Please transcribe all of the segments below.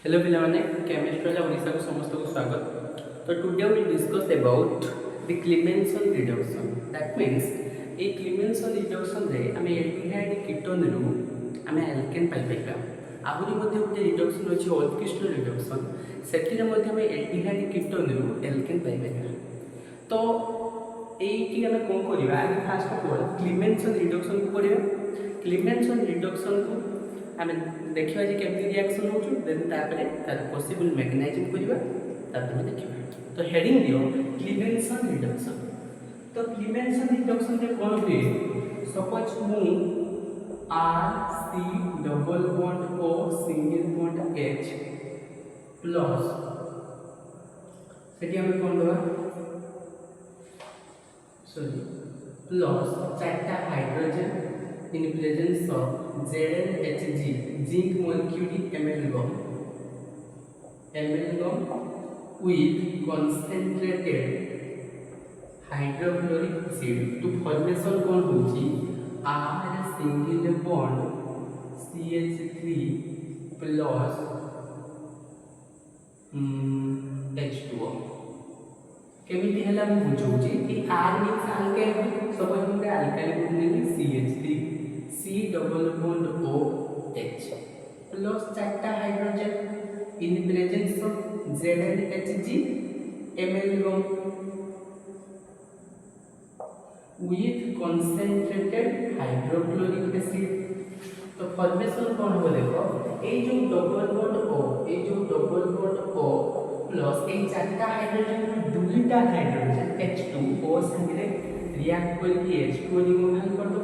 Hello पिलाने chemistry Odisha को समस्त को स्वागत। तो today we discuss about the Clemmensen reduction. That means a Clemmensen reduction रे आमे एल्डिहाइड कीटोन रु आमे एल्केन पाई पाइबा। आहुरी मध्ये गोटे रिडक्शन अछि ऑल्किस्ट रिडक्शन, सेटिरे मध्ये आमे एल्डिहाइड कीटोन रु एल्केन पाई पाइबा। तो एटी आमे कोन करिवा, आगे फास्ट ऑफ ऑल क्लीमेंसन रिडक्शन को करिवा। क्लीमेंसन रिडक्शन को आमे देखिबा जे केमती रिएक्शन होछु, देन तापरे तार पॉसिबल मैकेनिज्म करिवा, तापरे देखिबा। तो हेडिंग दियो क्लीमेंसन रिडक्शन। तो क्लीमेंसन रिडक्शन रे कोन हुए, सपोज मु R C double bond O single bond H plus सेठी हम कोन दवा सॉरी प्लस चारटा hydrogen in presence of ZnHg zinc molecule amalgam with concentrated hydrochloric acid to formation कौन होची R single bond CH3 plus H2O केमिति हला हम बुझौची कि R मींस अल्काइल। सपोज हम अल्काइल ग्रुप नेली CH3 C double bond OH plus चारटा hydrogen in presence of ZnHg amalgam with concentrated hydrochloric acid। तो फॉर्मेशन कौन हो देखो, ए जो डबल बॉन्ड O, ए जो डबल बॉन्ड O प्लस ए चारटा हाइड्रोजन दुईटा हाइड्रोजन H2O संगे रिएक्ट करके H2O रिमूव कर दो।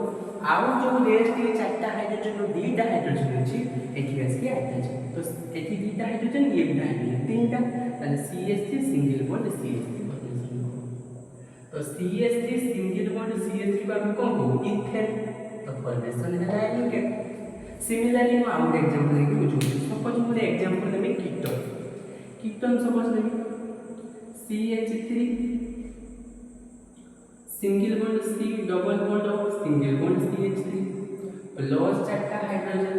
आउ जो रेस्ट ये चारटा हाइड्रोजन रो दुईटा हाइड्रोजन अछि एठी आसी हाइड्रोजन। तो एठी दुईटा हाइड्रोजन ये दुईटा हाइड्रोजन तीनटा ताले CH3 single bond CH3 formation हो। तो CH3 सिंगल बॉन्ड CH3 बा कोन हो इथेन। तो फॉर्मेशन है एल्केन। सिमिलरली मैं आउट एग्जांपल लेके बुझू। सपोज मोर एग्जांपल में कीटोन सपोज ले CH3 single bond C double bond O single bond CH3 plus चारटा hydrogen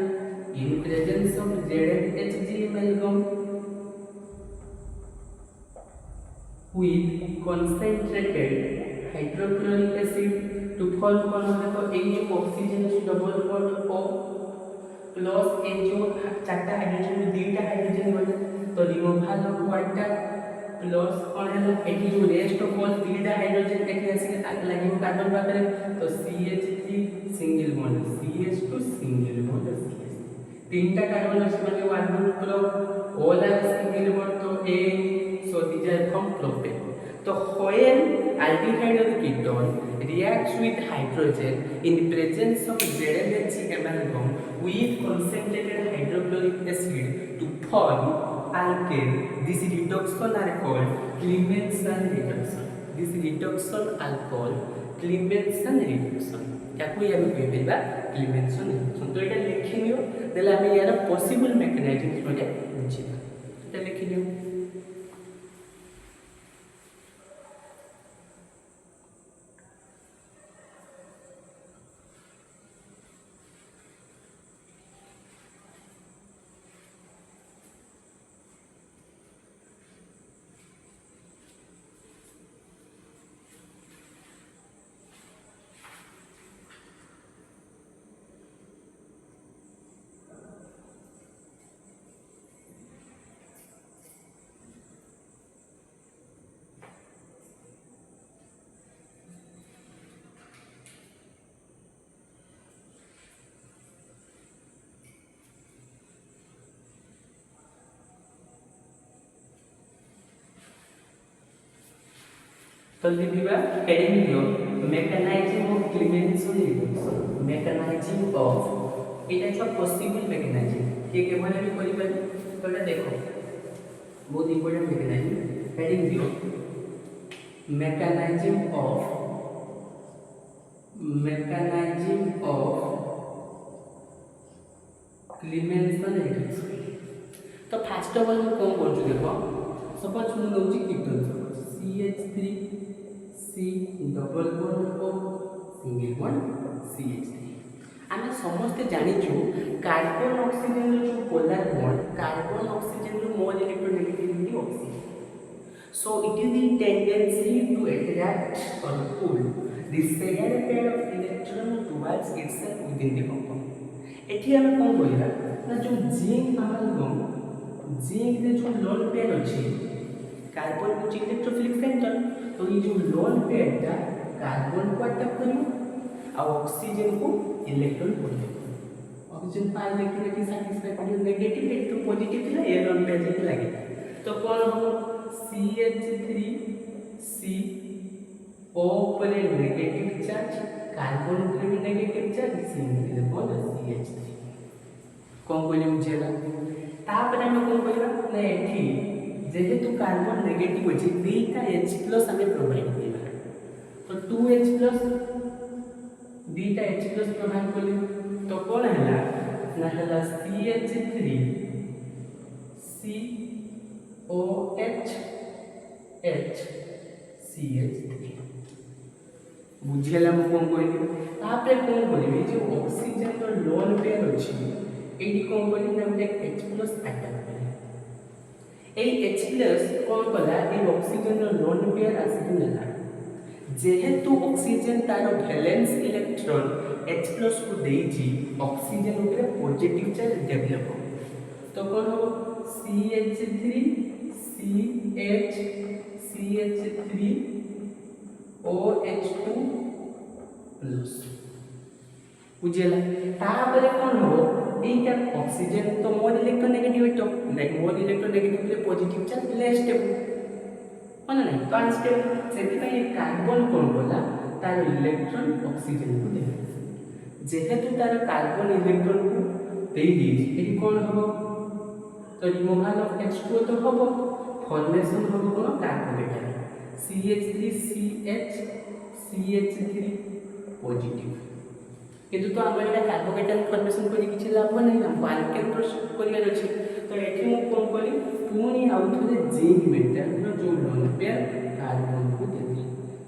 in presence of ZnHg amalgam with concentrated hydrochloric acid to form कौन देखो ए जो oxygen double bond O plus ए जो चारटा हाइड्रोजन में दुईटा हाइड्रोजन बने तो रिमूवल ऑफ वाटर प्लस कौन है एटी जो रेस्ट ऑफ ऑल दुईटा हाइड्रोजन एटी आसी लागि कार्बन पाखरे तो CH3 single bond CH2 single bond CH तीनटा कार्बन अछि माने one group of all are single bond तो ए so these are from propane. तो when aldehyde or ketone reacts with hydrogen in presence of ZnHg amalgam with concentrated hydrochloric acid to form alkane, this reduction are called Clemenson reduction। This reduction are called Clemenson reduction। याकू ये हम कह देबा Clemenson reduction। तो एटा लिखि neo, देला हम यार possible mechanism म्हणजे बुझिबा। एटा लिखि नियो। तो लिखिबा हेडिंग दियो mechanism of Clemmensen reduction. Mechanism of it is a possible mechanism ये केवल भी करि पारि। तो देखो बहुत इंपोर्टेंट मैकेनिज्म। हेडिंग दियो मैकेनिज्म ऑफ क्लीमेंसन रिडक्शन। तो फर्स्ट ऑफ ऑल कोन करछु देखो, सपोज मु नउची ketone CH3 C double bond O single bond CH3। आमे समस्त जानिछु कार्बन ऑक्सीजन जो polar bond carbon oxygen oxygen. So it is the tendency to attract or pull the shared pair of electron towards itself within the compound. एठी हमें कौन बोलिया ना जो जिंक अमालगम जिंक रे जो लोन पेयर अछि कार्बन को इलेक्ट्रोफिलिक सेंटर तो ये जो लोन पेयर टा कार्बन को अटैक करियो और ऑक्सीजन को इलेक्ट्रॉन को ऑक्सीजन पाए इलेक्ट्रॉन के सैटिस्फाई करियो नेगेटिव है तो पॉजिटिव थिला ये लोन पेयर जे लागे तो कौन हो CH3 O पर नेगेटिव चार्ज कार्बन पर भी negative charge C electron CH3 कौन बोले मुझे ला तापर हम कौन बोलबा ना एठी जेहेतु कार्बन नेगेटिव अछि दुईटा H+ हमें प्रोवाइड करबा तो 2H+ दुईटा H+ प्रोवाइड करले तो कौन हैला ना हैला CH3 COH H CH3 बुझेला हम कौन कहली तापर कौन बोलबे जो ऑक्सीजन तो लोन पेयर अछि एडी कौन बोली ना हमरे H+ अटैक करे ए H+ कौन कला ए ऑक्सीजन रो लोन पेयर आसी नेला जेहेतु ऑक्सीजन तार वैलेंस इलेक्ट्रॉन H+ को देइछि ऑक्सीजन ऊपर पॉजिटिव चार्ज डेवलप हो तो कौन हो CH3 CH CH3 OH2 plus बुझेला तापर कौन हो एटा ऑक्सीजन तो मोर इलेक्ट्रोनेगेटिव तो लाइक मोर इलेक्ट्रोनेगेटिव रे पॉजिटिव चार्ज लेस स्टेबल माने नहीं तो अनस्टेबल सेति पई कार्बन कोन बोला तार इलेक्ट्रॉन ऑक्सीजन को दे जेहेतु तार कार्बन इलेक्ट्रॉन को दे दी एटी कोन हो तो रिमूवल ऑफ H2 तो हो फॉर्मेशन हो कोन कार्बोनेट CH3CH CH3 पॉजिटिव किंतु तो हम एटा कार्बोकेटन फॉर्मेशन करी किछि लाभ नहीं हम अल्केन प्रोसेस करियर अछि तो एठी मु कोन करी पुनी आउथले जिंक मेटल नो जो लोन पेयर कार्बन को देती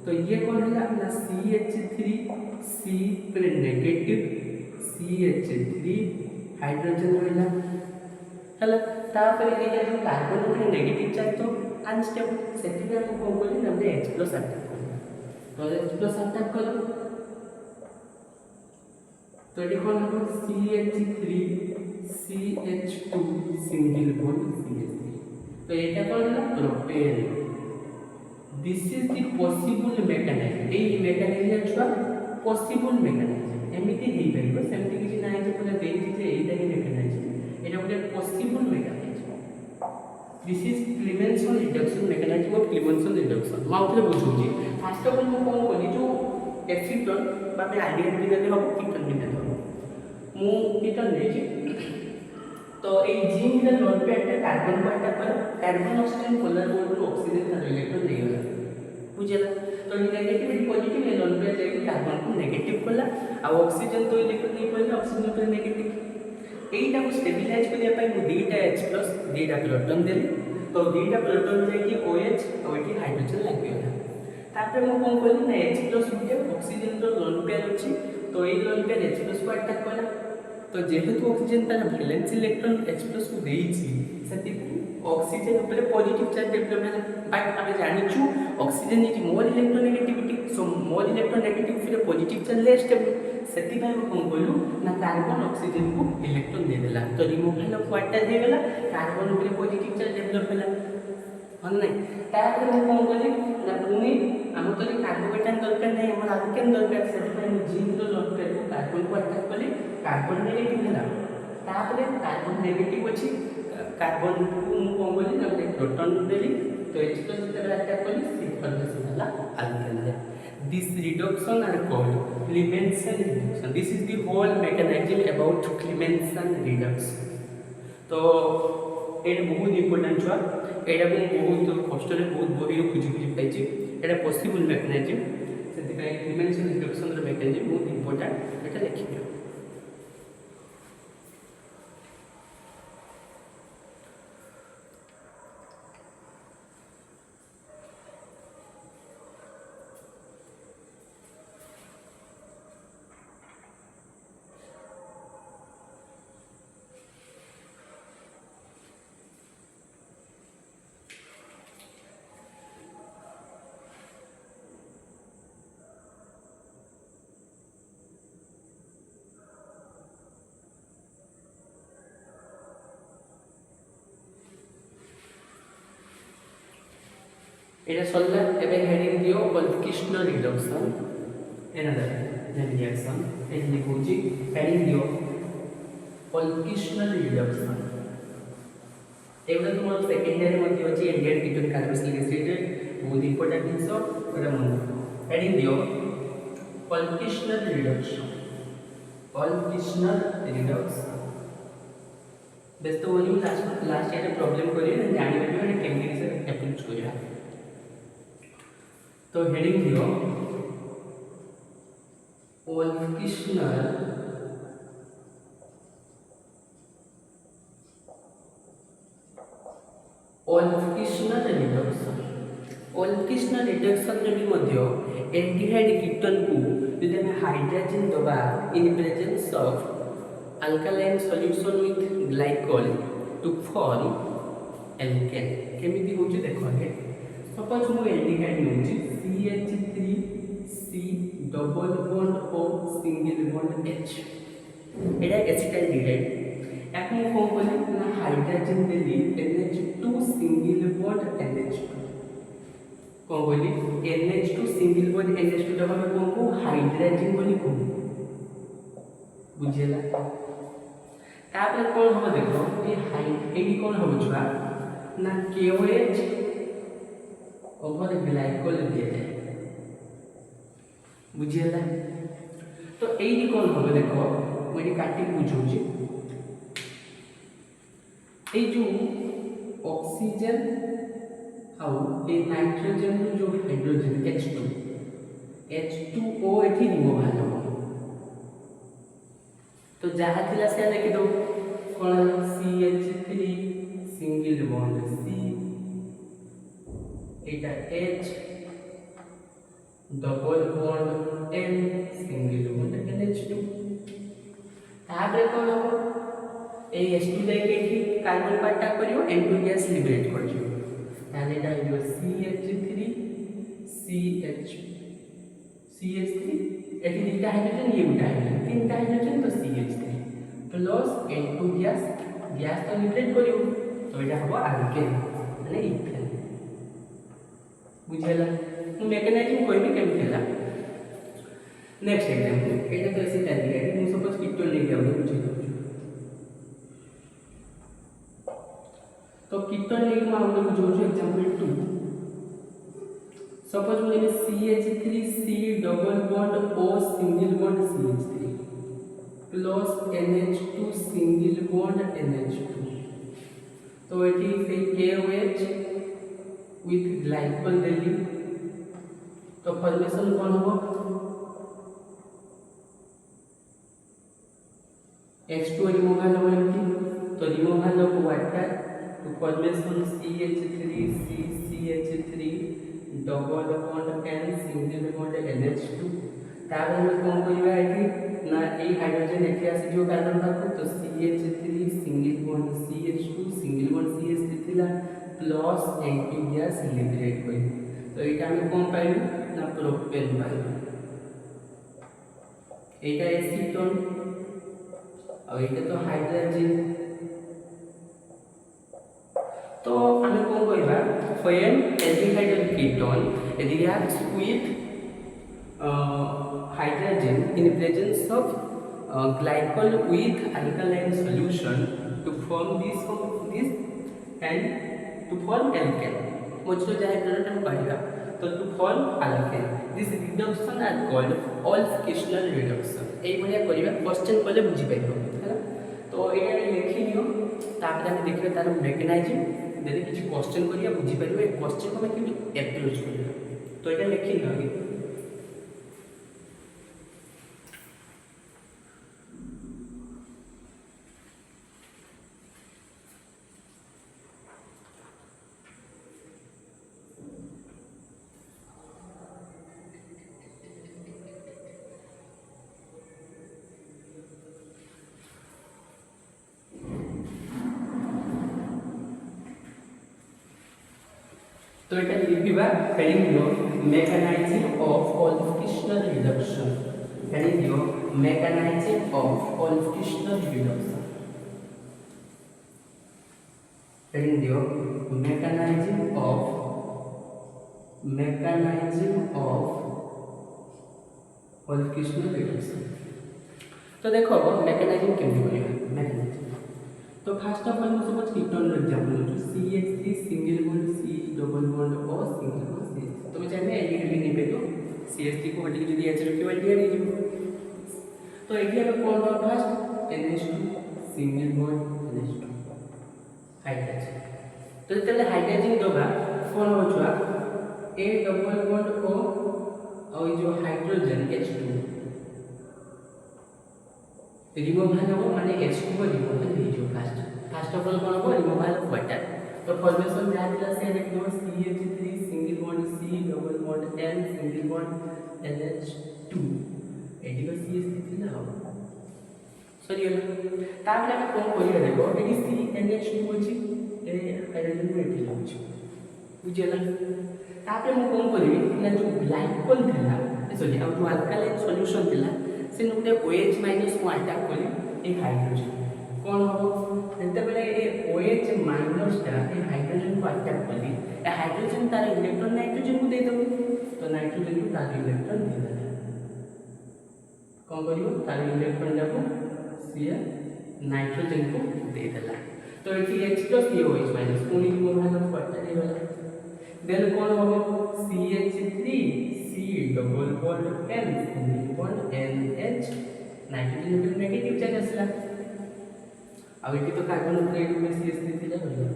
तो ये कौन है अपना CH3 C पर नेगेटिव CH3 हाइड्रोजन रहला हला तापर ये जो कार्बन ऊपर नेगेटिव चार्ज तो अनस्टेबल सेति हम कोन करी हमरे H+ अटैक तो H+ अटैक करो तो ये कौन हो CH3 CH2 single bond CH3 तो एटा कौन है propane this is the possible mechanism a mechanism छुआ पॉसिबल मैकेनिज्म एमिति हेई परबो सेमति किछि नाही जे पूरा देइछि जे एटा ही मैकेनिज्म एटा गोटे possible mechanism this is Clemmensen reduction mechanism of Clemmensen reduction माउथले बुझुछि फर्स्ट ऑफ ऑल मु कोन कोली जो एसिटोन बाबे आइडिया दिले हो कीटन दिले हो मु कीटन देछि तो ए जिंक रे लोन पे अटैक कार्बन को अटैक कर कार्बन ऑक्सीजन पोलर बॉन्ड रो ऑक्सीजन का इलेक्ट्रॉन नहीं होला बुझला तो नेगेटिव पॉजिटिव ए लोन पे जाके कार्बन को नेगेटिव कोला आ ऑक्सीजन तो इलेक्ट्रॉन नहीं पड़ले ऑक्सीजन पे नेगेटिव एटा को स्टेबलाइज करिया पाई मु दीटा H+ दीटा प्रोटॉन देली तो दीटा प्रोटॉन जाके OH तो एठी हाइड्रोजन लागियोला तापर मु कोन कहली ना H+ गुटे ऑक्सीजन रो लोन पेयर अछि तो ए लोन पेयर H+ को अटैक कला तो जेहेतु ऑक्सीजन तार वैलेंस इलेक्ट्रॉन H+ को देइछि सेति ऑक्सीजन ऊपर पॉजिटिव चार्ज डेवलप होला बट हमें जानिछु oxygen is more electronegativity so more electronegative फिर पॉजिटिव चार्ज लेस स्टेबल सेति भाई कोन बोलु ना कार्बन ऑक्सीजन को इलेक्ट्रॉन दे देला तो रिमूवल ऑफ वाटर दे गेला कार्बन ऊपर पॉजिटिव चार्ज डेवलप होला हन नहीं तापर मु कोन बोली ना पुनी हम तो कार्बोकेटन दरकार नहीं हमर अल्केन दरकार सेति भाई जिंक रो लोन पेयर को कार्बन को अटैक करले कार्बन नेगेटिव होला तापर कार्बन नेगेटिव अछि कार्बन को मु कोन बोली ना प्रोटॉन देली तो H+ जब अटैक करली सी फॉर्मेशन होला अल्केन रे this reduction are called Clemmensen reduction this is the whole mechanism about Clemmensen reduction तो एटा बहुत इंपोर्टेंट छुआ एटा को बहुत कष्ट रे बहुत बही खुजी पाइछि एटा पॉसिबल मैकेनिज्म सेति पे क्लीमेंसन रिडक्शन रो मैकेनिज्म बहुत इंपोर्टेंट एटा लिखियो এটা সরলা এবে হেডিং দিও অল্পকৃষ্ণ রিডকশন another reaction এই লিখুছি হেডিং দিও অল্পকৃষ্ণ রিডকশন এগুলো তোমার সেকেন্ড ইয়ারের মধ্যে হচ্ছে এন্ডিয়ার কিটোন কার্বক্সিলিক অ্যাসিডের বহুত ইম্পর্টেন্ট জিনিস এটা মনে হেডিং দিও অল্পকৃষ্ণ রিডকশন অল্পকৃষ্ণ রিডকশন ব্যস্ত হইনি লাস্ট ইয়ারে প্রবলেম করি জানিবা যে কেমনি সে অ্যাপ্রোচ করিবা तो हेडिंग दियो অল্পকৃষ্ণর রিডকশন অল্পকৃষ্ণ রিডকশন যদি মধ্য एल्डिहाइड कीटन को यदि हम हाइड्रोजन दबा in presence of alkaline solution with glycol to form alkane केमिति होची देखो आगे सपोज मु एल्डिहाइड नउची CH3 C double bond O single bond H एटा एसिटाइलडिहाइड एक मु कोन बोले ना हाइड्रोजन देली NH2 सिंगल बॉन्ड NH2 कोन बोली NH2 single bond NH2 double कोन को हाइड्रोजन बोली को बुझेला तापर कोन हम देखो ये एडी कोन हम छुआ ना KOH ओवर ग्लाइकोल दिया जाए बुझेला तो एडी कोन हम देखो मैं काटी बुझौची ए जो ऑक्सीजन आउ ए नाइट्रोजन जो हाइड्रोजन H2O एठी रिमूव हो तो जहाँ थिला से लिखि दो कोन CH3 सिंगल बॉन्ड C एटा H double bond N single bond NH2 ताबरे कोन हो ए H2 जाके एठी कार्बन पार्ट करियो N2 गैस लिबरेट करियो ताले एटा हो CH3 CH3 एठी दुटा हाइड्रोजन ये दुटा हाइड्रोजन तीनटा हाइड्रोजन तो CH3 प्लस N2 गैस तो लिबरेट करियो तो एटा हो अल्केन माने इथेन बुझेला मेकानिज्म कोई भी केम खेला नेक्स्ट एग्जांपल एटा तो ऐसे कर दिया कि सपोज कीटोन ले गया हमने बुझे तो कीटोन ले में हमने बुझो एग्जांपल 2 सपोज मुझे CH3C double bond O single bond CH3 plus NH2 single bond NH2 तो एटी से KOH विथ ग्लाइकोल देली तो फॉर्मेशन कौन हो H2 रिमूवल हो तो रिमूवल ऑफ वाटर तो formation CH3 double bond N single bond NH2 तार हम कोन करिवा एठी ना ए हाइड्रोजन एठी आसी जो कार्बन पाखो तो CH3 single bond CH2 single bond CH3 थिला प्लस N2 गैस लिबरेट होई तो एटा हम कोन पाइलु ना प्रोपेन पाइलु एटा एसीटोन और एटा तो हाइड्रोजन तो हमें कौन कहबा when aldehyde ketone reacts with hydrogen in presence of glycol with alkaline solution to form this and to form alkane मोचो जाय प्रोडक्ट हम कहबा तो to form alkane this reduction are called Olff-Kishner reduction ए भलिया करबा question पले बुझी पाइबो हैला तो एटा लिखि दियो तापर हम देखबे तार मेकानिज्म देले किछि क्वेश्चन करिया बुझी पाइबे क्वेश्चन को हम केमि अप्रोच करिया तो एटा लिखि न आगे तो এটা লিখিবা হেডিং দিও mechanism of Olff-Kishner reduction heading দিও mechanism of Olff-Kishner reduction heading দিও mechanism of mechanism of Hall-Kishner reduction। तो देखो मैकेनिज्म केमती करिया मैकेनिज्म तो फर्स्ट ऑफ ऑल मुझे कुछ कीटोन एग्जांपल लो CH3 single bond C double bond O single bond C तो मैं जाने एलिगेट नहीं पे तो CH3 को हटी जदी H रखियो एलिगेट नहीं जीव तो एलिगेट में कौन हो first NH2 single bond NH2 hydrogen तो जब हाइड्रोजन दोगा कौन हो छुआ A डबल बॉन्ड O और जो हाइड्रोजन H2 रिमूवल हो माने H2 को रिमूवल नहीं जो फर्स्ट ऑफ ऑल कौन हो रिमूवल ऑफ वाटर तो फॉर्मेशन जहाँ दिला से एक दो CH3 single bond C double bond N single bond NH2 एडी को CH3 थिला हो सॉरी होला तापले हम कोन करिया देखो एडी CNH2 होची ए हाइड्रोजन को एठी लाउची बुझेला तापले हम कोन करिवि ना जो ग्लाइकोल थिला सॉरी आउ जो अल्कालाइन सॉल्यूशन थिला से नोटे OH माइनस को अटैक करी एक हाइड्रोजन कौन हो जते बेले ए OH माइनस टा ए हाइड्रोजन को अटैक करी ए हाइड्रोजन तार इलेक्ट्रॉन नाइट्रोजन को दे दबो तो नाइट्रोजन को तार इलेक्ट्रॉन दे देला कौन करियो तार इलेक्ट्रॉन जाको सिया नाइट्रोजन को दे देला तो एटी H प्लस ये OH माइनस कोनी को भाग पड़ता दे वाला देन कौन हो CH3 C double bond N single bond NH nitrogen के नेगेटिव चार्ज असला अब ये तो कार्बन उपरेट में CH3 थिला होला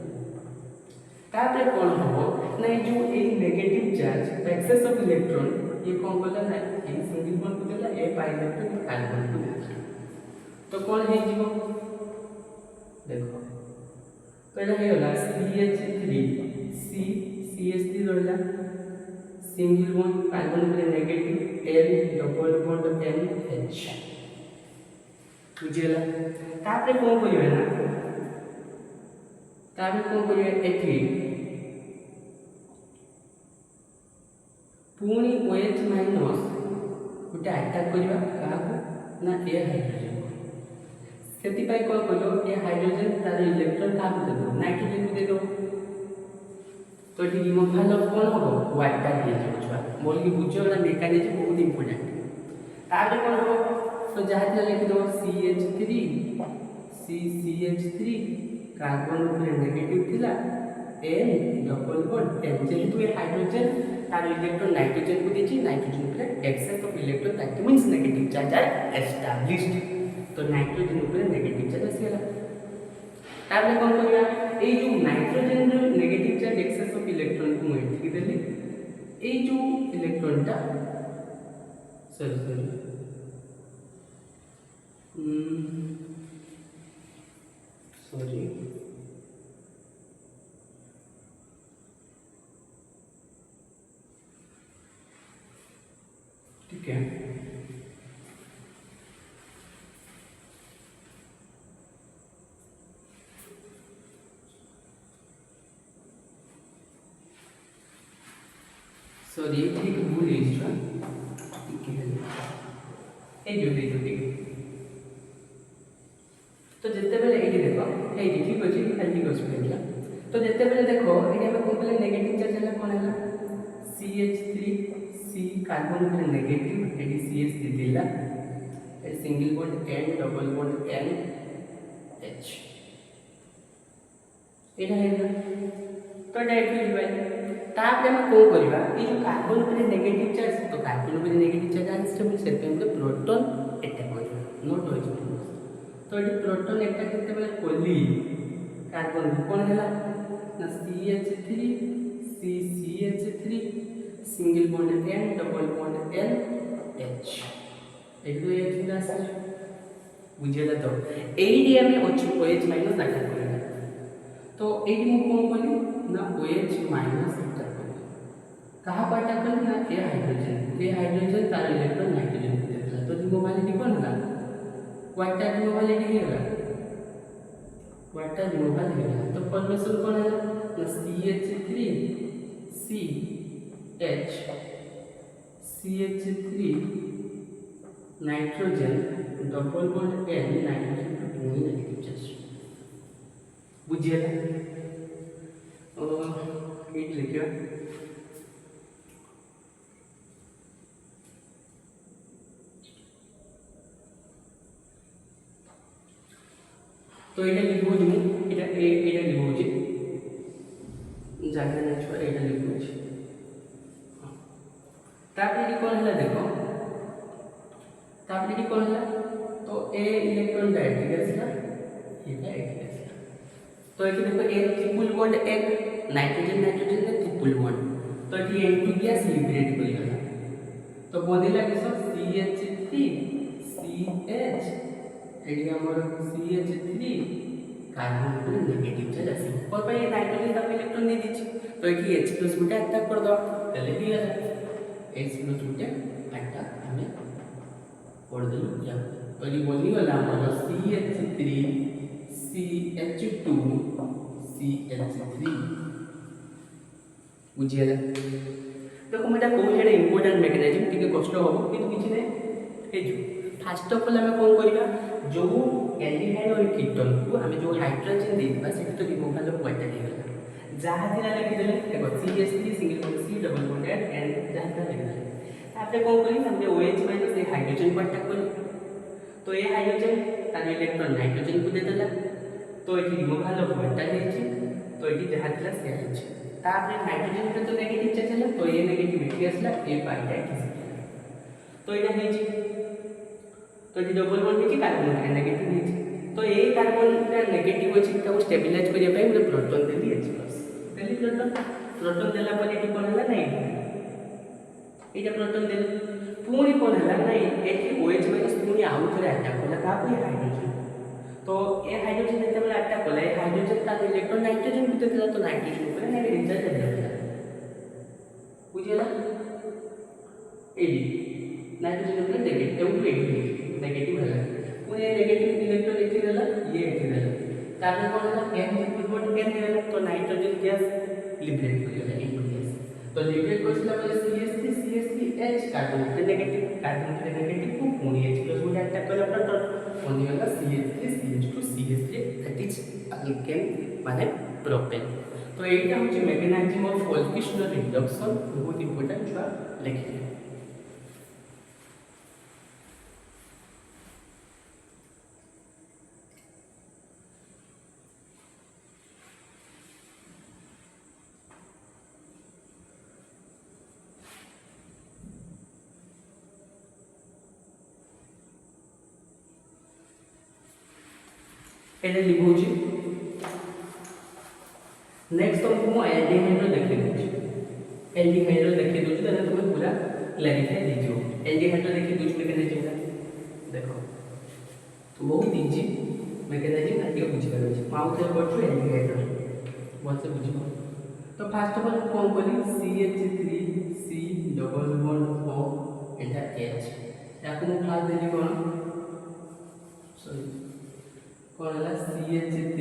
तापरे कौन हो ना जो ए negative charge excess of electron ये कौन बोला ना ए सिंगल बॉन्ड को देला ए पाई इलेक्ट्रॉन कार्बन को देला तो कौन है जीवो देखो पहला है होला CH3 C CH3 रहला सिंगल बॉन्ड कार्बन के negative N double bond NH बुझेला तापरे कोन करिवे ना तापरे कोन करिवे एथि पुणी OH माइनस गुटे अटैक करिवा काहा ना ए हाइड्रोजन सेति पाई कोन करियो ए हाइड्रोजन तार इलेक्ट्रॉन काहा दे दो नाइट्रोजन को दे दो तो ये रिमूवल ऑफ कौन हो वाटर ये जो छुआ बोल के बुझो वाला मैकेनिज्म बहुत इंपोर्टेंट तारे कौन हो तो जहां दिला लिख दो CH3 CH3 कार्बन ऊपर नेगेटिव थिला N डबल बॉन्ड N जेहेतु ये हाइड्रोजन तार इलेक्ट्रॉन नाइट्रोजन को देछि नाइट्रोजन ऊपर excess of electron that means negative charge are established तो नाइट्रोजन ऊपर नेगेटिव चार्ज आसीला तारे कौन करिया ए जो नाइट्रोजन रो negative charge excess of electron को मैं ठीक देली ए जो इलेक्ट्रॉन टा सॉरी ठीक है सॉरी ठीक भूल गई था ठीक है ए जो ठीक तो जिते बेले एडी देखो ए ठीक अछि खाली हॉस्पिटल तो जिते बेले देखो एडी हम कोन बेले नेगेटिव चार्ज हला कोन हला CH3 C कार्बन ऊपर नेगेटिव एडी CH3 दिला ए single bond N double bond N H एटा है ना तो डायरेक्टली बाय तापरे हम को करबा ए जो कार्बन ऊपर नेगेटिव चार्ज तो कार्बन ऊपर नेगेटिव चार्ज अनस्टेबल सेट में प्रोटॉन अटैक होइबा नोट होइछ तो ये प्रोटॉन अटैक करते बेले कोली कार्बन कोन हला ना CH3 CH3 single bond N double bond N H एक दो ये थिला से बुझेला तो एडी में OH माइनस अटैक करेगा तो एडी मु कोन कोली ना OH माइनस अटैक करेगा कहां पर अटैक करेगा ना ए हाइड्रोजन तार इलेक्ट्रॉन नाइट्रोजन को देला तो रिमूवल कोन हला वाटर रिमूवल एडी होला वाटर रिमूवल होला तो फॉर्मेशन कोन है ना CH3 C H CH3 nitrogen double bond N nitrogen का पूर्ण नेगेटिव चार्ज बुझिए और एक लिखियो तो ये लिखुची मु एटा लिखुची जगह नहीं छुआ एटा लिखुची तापर ये कौन है देखो तापर ये कौन है तो ए इलेक्ट्रॉन डायरेक्टली आसला एटा एटा आसला तो ये देखो ए ट्रिपल बॉन्ड एक नाइट्रोजन नाइट्रोजन में ट्रिपल बॉन्ड तो ये N2 गैस लिबरेट कर गला तो बनेला किस CH3 CH एडी हमर CH3 कार्बन पर नेगेटिव चार्ज आसी और भाई ये नाइट्रोजन का इलेक्ट्रॉन दे दीची तो ये H+ बुटा अटैक कर दो पहले भी है H+ बुटा अटैक हमें कर देलु या तो ये बोली वाला हमर CH3 CH2 CH3 बुझियला देखो मेटा कोइ हेडा इंपोर्टेंट मैकेनिज्म टिके कष्ट हो किंतु किछि नै हे जो फर्स्ट ऑफ ऑल हमें कोन करिया जो एल्डिहाइड और कीटोन को हमें जो हाइड्रोजन देबा सेटा तो रिमूवल ऑफ वाटर हे गला जहा दिला लगी देले देखो CH3 single bond C double bond and जहा दिला लगी देले आपने कोन करी हमने OH माइनस ए हाइड्रोजन को अटैक करी तो ये हाइड्रोजन तार इलेक्ट्रॉन नाइट्रोजन को दे देला तो ये रिमूवल ऑफ वाटर हे छि तो ये जहा दिला से अछि तापर नाइट्रोजन पे तो नेगेटिव चार्ज है तो ये नेगेटिविटी आसला ए पाइटा तो एटा हे छि तो ये डबल बॉन्ड हे छि कार्बन का नेगेटिव हे छि तो ए कार्बन का नेगेटिव अछि तो स्टेबलाइज करिया पय हम प्रोटॉन देली H+ देली प्रोटॉन देला पर एटी कोन हला नै एटा प्रोटॉन देली पूरी कोन हला नै एटी OH- पूरी आउ थरे अटैक होला का पे हाइड्रोजन तो ए हाइड्रोजन देते बेला अटैक होला ए हाइड्रोजन का इलेक्ट्रॉन नाइट्रोजन को देला तो नाइट्रोजन ऊपर नेगेटिव चार्ज देला बुझियला एडी नाइट्रोजन ऊपर नेगेटिव नेगेटिव होला पूरे नेगेटिव इलेक्ट्रॉन एठी देला ये एठी देला कारण कोन होला n इक्वल बॉन्ड n देला तो नाइट्रोजन गैस लिबरेट हो गया N2 गैस तो लिबरेट करला परे CH3 कार्बन पे नेगेटिव को पूरी H+ को अटैक करला प्रोटॉन ओनली वाला CH3 CH2 CH3 that is alkane माने प्रोपेन तो एटा होची मेकानिज्म ऑफ वोल्फिशनल रिडक्शन बहुत इंपोर्टेंट छुआ लिखिए एटा लिखुची नेक्स्ट तुमको एल्डिहाइड रो देखि दोची एल्डिहाइड रो देखि दोची तने तुम पूरा क्लैरिफाई दीजियो एल्डिहाइड रो देखि दोची मैकेनिज्म देखो तो बहुत इजी मैकेनिज्म आके बुझी पारो छी माउथ रे पडछु एल्डिहाइड रो बहुत से बुझी तो फर्स्ट ऑफ ऑल कोन कोली CH3 C double bond O एटा H याको मु क्लास देली कोन सॉरी कौन है CH3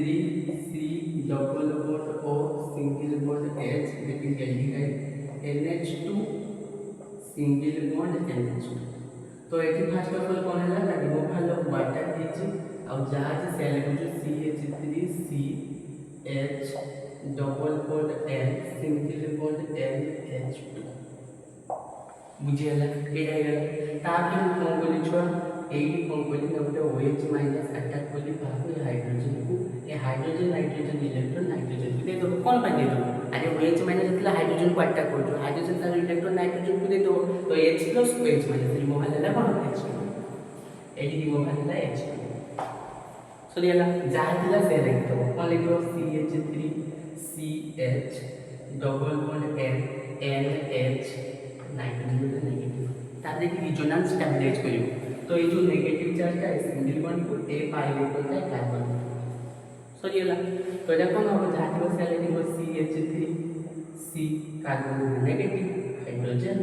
C double bond O single bond H लेकिन aldehyde NH2 single bond NH2 तो एठी फर्स्ट ऑफ ऑल कौन है ना रिमूवल ऑफ वाटर हिच और जहाज से लेको जो CH3 C H double bond N single bond N H2 बुझियला एटा गला ताकि कोन बोली छोड़ एडी कंपोनेंट गोटे OH माइनस अटैक करली बाबू हाइड्रोजन को ए हाइड्रोजन नाइट्रोजन इलेक्ट्रॉन नाइट्रोजन को दे दो कोन पा दे दो अरे OH माइनस जतला हाइड्रोजन को अटैक कर दो हाइड्रोजन का इलेक्ट्रॉन नाइट्रोजन को दे दो तो H+ OH माइनस रिमूव होला कोन H2 एडी रिमूव होला H2 सरियला जहा दिला से लिख दो कोन लिखो CH3 CH double bond N NH nitrogen को नेगेटिव तार देखि रिजोनेंस स्टेबलाइज करियो तो ये जो नेगेटिव चार्ज का सिंगल बॉन्ड को ए पाई लेकर जाए कार्बन सरियला तो एटा कोन हो जहा दिला से लिखो CH3 C carbon negative hydrogen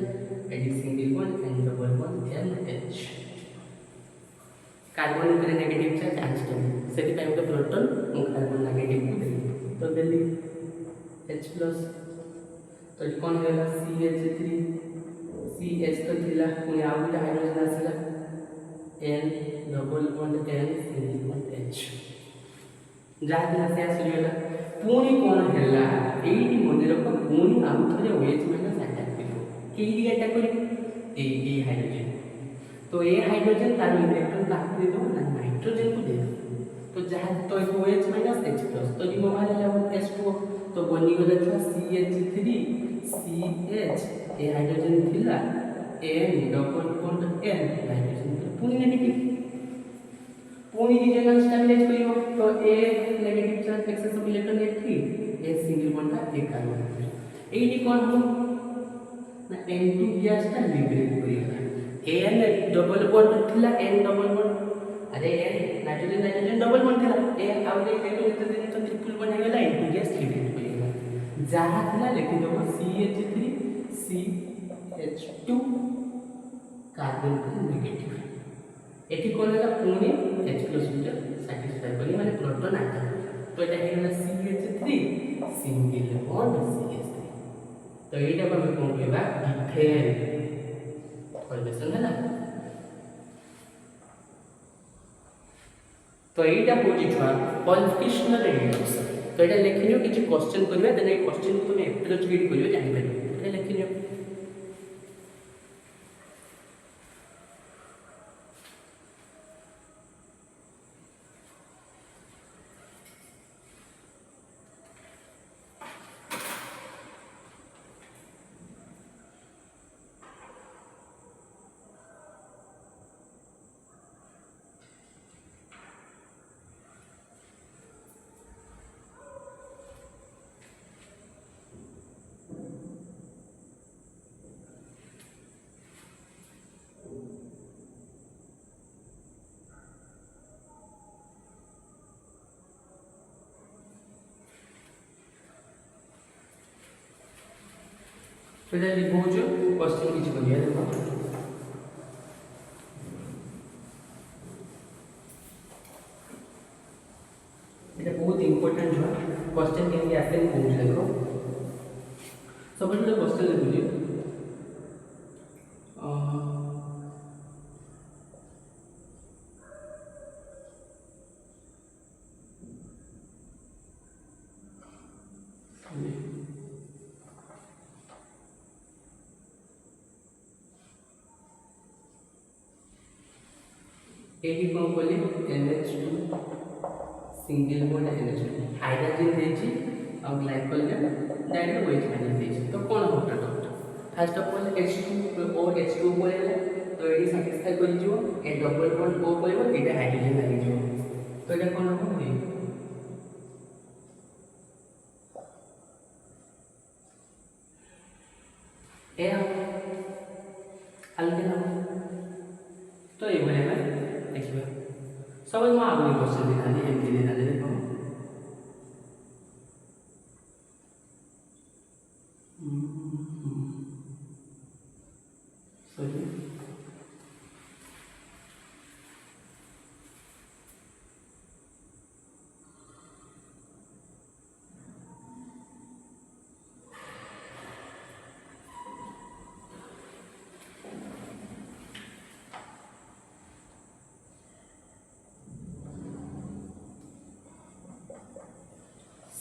एडी single bond and double bond NH carbon ऊपर नेगेटिव चार्ज अनस्टेबल सेति टाइम का प्रोटॉन कार्बन नेगेटिव को देली तो देली H+ तो ये कोन होला CH3 CH तो थिला पुनी आ गुटा हाइड्रोजन आसिला N double bond N single bond H जादिला से आसिला पुनी कोन हैला एडी मने रखो पुनी आउ थरे OH माइनस अटैक करियो केडी अटैक करियो ए हाइड्रोजन तो ए हाइड्रोजन तार इलेक्ट्रॉन काट दे दो ना नाइट्रोजन को दे दो तो जहाँ तो OH माइनस H प्लस तो रिमूवल है H2O तो बनी गला था CH3 CH ए हाइड्रोजन थिला N double bond N hydrogen तो पुनी नेगेटिव पुनी रिजनल स्टेबिलाइज करियो तो A negative charge excess of electron H3 ए सिंगल बॉन्ड का एक कार्बन एडी कोन हो ना N2 गैस का लिबरेट करियो N डबल बॉन्ड थिला N डबल बॉन्ड अरे N nitrogen nitrogen double bond थिला ए आउटे एटो तो ट्रिपल बॉन्ड हो गला N2 गैस लिबरेट करियो जहाँ थिला लेखि दबो CH3 CH2 कार्बन को नेगेटिव एठी कोन है पुनी H प्लस मीटर सैटिस्फाई करी माने प्रोटॉन आता तो एटा हे गला CH3 सिंगल बॉन्ड CH3 तो एटा हम कोन कहबा इथेन फॉर्मेशन है ना तो एटा होची छुआ कन्फिशनल रिडक्शन तो एटा लिखियो किछि क्वेश्चन करबे देन ए क्वेश्चन को तुम अप्रोच रीड करियो जानि परियो एटा लिखियो तो एटा लिखो जो क्वेश्चन किछि करिया देखो एटा बहुत इंपोर्टेंट जो क्वेश्चन केमि आसे पूछ देखो सब जो क्वेश्चन लिखो एटी कौन बोले NH2 single bond NH2 hydrogen देछि और ग्लाइकोल ने डायरेक्ट OH माइनस देछि तो कौन हो product first of all H2 और H2 बोले तो एडी सैटिस्फाई कर जो ए डबल बॉन्ड O बोले एटा हाइड्रोजन लागी जो तो एटा कौन हो ए अल्केन तो ये बोले मैं देखिए सब में आपने क्वेश्चन दिखा दिए एमटी दिखा दे देखो sorry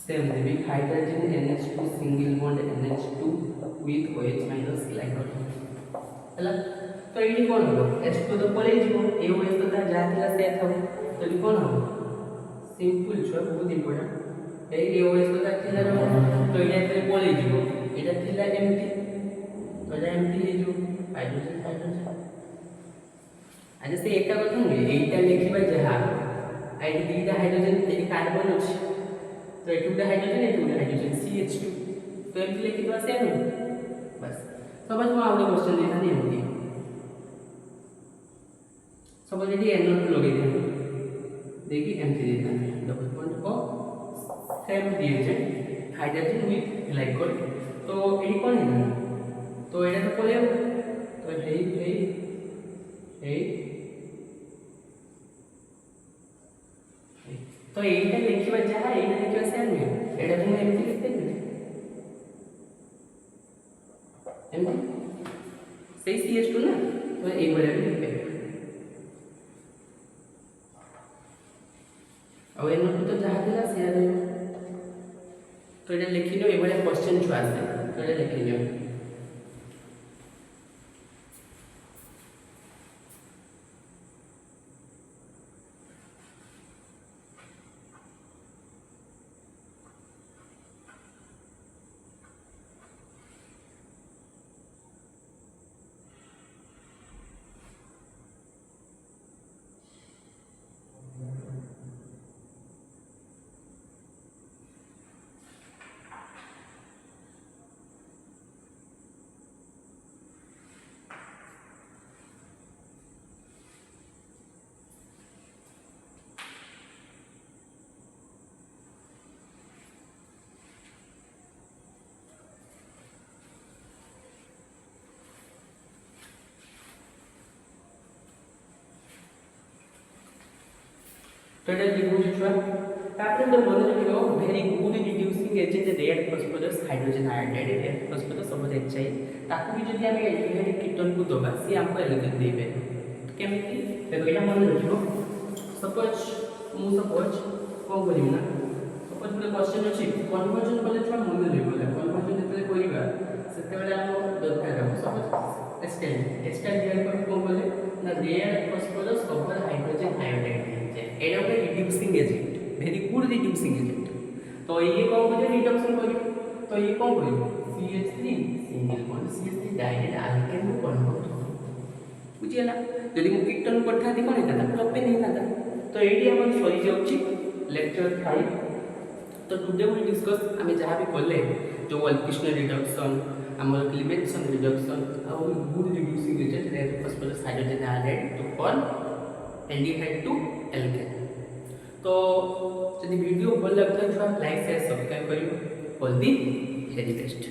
same the hydrogen NH2 single bond NH2 with OH minus glycol हला तो ये कौन हो H2 तो पळे जीवो ए OH तो जा थिला से था तो ये कौन हो सिंपल छ बहुत इंपोर्टेंट ए OH तो जा थिला तो ये से पळे जीवो एटा थिला एम्प्टी तो जा एम्प्टी हे जो हाइड्रोजन हाइड्रोजन आज से एका कथा नै एटा लिखिबा जहा आई दीटा हाइड्रोजन ते कार्बन अछि तो एक टुकड़ा हाइड्रोजन CH2 तो एम लिखि तो सेम बस समझ में आपने क्वेश्चन देखा नहीं होती समझ लीजिए एन नोट लगे देंगे देखिए एम से देता है डबल बॉन्ड को सेम दिए जाए हाइड्रोजन विथ ग्लाइकोल तो ये कौन है ना तो ये तो बोले तो हे तो एटा लिखिबा जहा एटा लिखिबा सेम नहीं एटा तुम एमटी लिखते नहीं एमटी सही CH2 ना तो एक बार भी लिख पे और एन तो जहा दिला से तो एटा लिखिनो ए बार क्वेश्चन छुआ से तो एटा लिखिनो तो ये लिखु छुआ तापर तो मन रखियो very good reducing agent red phosphorus hydrogen iodide red phosphorus सब एचआई ताकू भी जदी हम एल्डिहाइड कीटन को दबा सी हमको एल्केन देबे केमिति देखो एटा मन रखियो सपोज कोन करिम ना सपोज गोटे क्वेश्चन अछि कन्वर्जन कले छुआ मन रहिबो कन्वर्जन जते करिबा सेते बेला हम दरकार हम सपोज एस्टाइल डिवाइड कर कोन कले ना red phosphorus over hydrogen iodide एटा गोटे reducing agent very good reducing agent तो ये कौन करे रिडक्शन करियो तो ये कौन करियो CH3 single bond CH3 direct alkane को कन्वर्ट करो बुझियला यदि मु कीटन पठा दि कोन था प्रोपेन ही था तो एडी हमर सरी जाउची लेक्चर 5 तो टुडे वी डिस्कस हमें जहां भी करले जो अल्किस्टोन रिडक्शन हमर क्लीवेशन रिडक्शन और good reducing agent red phosphorus hydrogen iodide to call aldehyde to alkane तो यदि वीडियो भल लगता है लाइक शेयर सब्सक्राइब करियो ऑल दी वेरी बेस्ट।